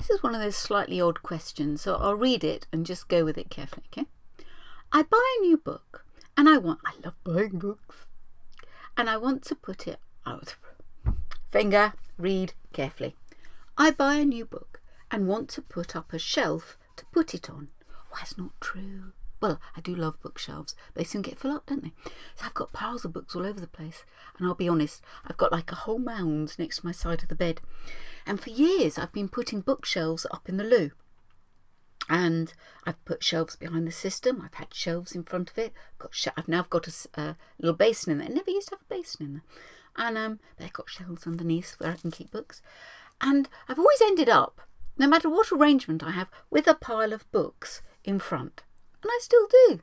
This is one of those slightly odd questions, so I'll read it and just go with it carefully, okay? I buy a new book and I love buying books, and I want to put it out. Finger, read carefully. I buy a new book and want to put up a shelf to put it on. Oh, that's not true. Well, I do love bookshelves, but they soon get full up, don't they? So I've got piles of books all over the place. And I'll be honest, I've got like a whole mound next to my side of the bed. And for years, I've been putting bookshelves up in the loo. And I've put shelves behind the system. I've had shelves in front of it. I've now got a little basin in there. I never used to have a basin in there. And they've got shelves underneath where I can keep books. And I've always ended up, no matter what arrangement I have, with a pile of books in front. And I still do.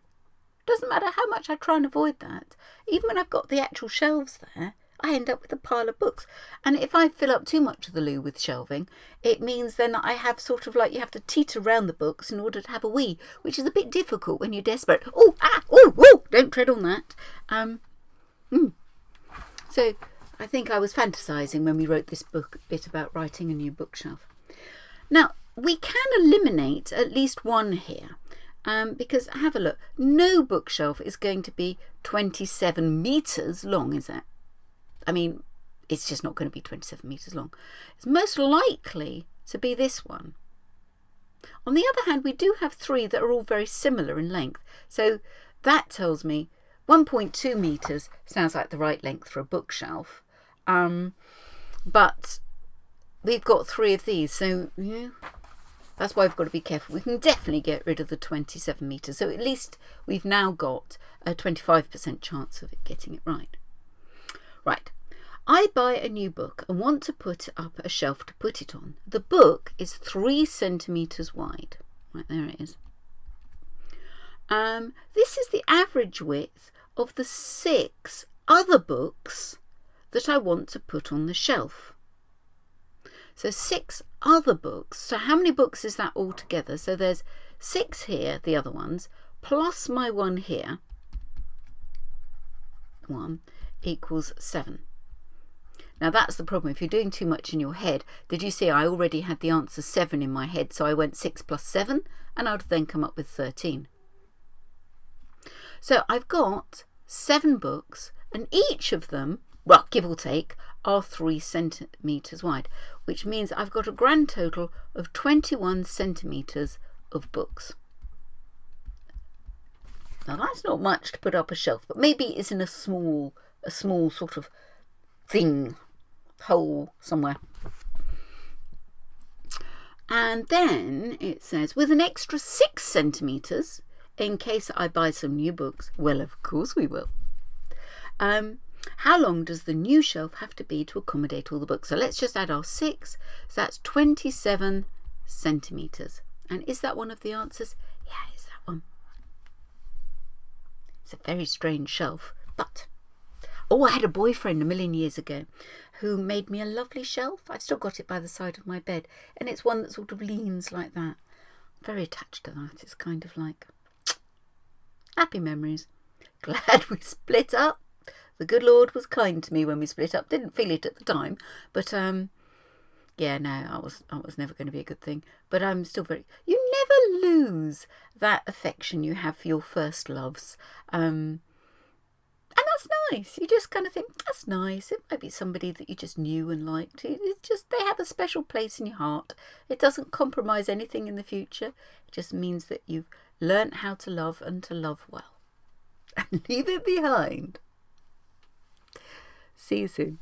Doesn't matter how much I try and avoid that. Even when I've got the actual shelves there, I end up with a pile of books. And if I fill up too much of the loo with shelving, it means then I have sort of like you have to teeter around the books in order to have a wee, which is a bit difficult when you're desperate. Don't tread on that. So I think I was fantasising when we wrote this bit about writing a new bookshelf. Now, we can eliminate at least one here. Because have a look, no bookshelf is going to be 27 metres long, is it? I mean, it's just not going to be 27 metres long. It's most likely to be this one. On the other hand, we do have three that are all very similar in length. So that tells me 1.2 metres sounds like the right length for a bookshelf. But we've got three of these, so yeah. That's why we've got to be careful. We can definitely get rid of the 27 metres. So at least we've now got a 25% chance of it getting it right. Right. I buy a new book and want to put up a shelf to put it on. The book is 3 centimetres wide. Right, there it is. This is the average width of the 6 other books that I want to put on the shelf. So 6 other books. So how many books is that altogether? So there's 6 here, the other ones, plus my one here, 1 equals 7. Now that's the problem. If you're doing too much in your head, did you see I already had the answer 7 in my head? So I went 6 plus 7 and I would then come up with 13. So I've got 7 books and each of them, well, give or take, are 3 centimetres wide, which means I've got a grand total of 21 centimetres of books. Now that's not much to put up a shelf, but maybe it's in a small sort of thing, hole somewhere. And then it says, with an extra 6 centimetres, in case I buy some new books. Well, of course we will. How long does the new shelf have to be to accommodate all the books? So let's just add our 6. So that's 27 centimetres. And is that one of the answers? Yeah, it's that one. It's a very strange shelf. But, I had a boyfriend a million years ago who made me a lovely shelf. I've still got it by the side of my bed. And it's one that sort of leans like that. I'm very attached to that. It's kind of like happy memories. Glad we split up. The good Lord was kind to me when we split up. Didn't feel it at the time, but yeah, no, I was never going to be a good thing. But I'm still very. You never lose that affection you have for your first loves, and that's nice. You just kind of think that's nice. It might be somebody that you just knew and liked. It's just they have a special place in your heart. It doesn't compromise anything in the future. It just means that you've learnt how to love and to love well, and leave it behind. See you soon.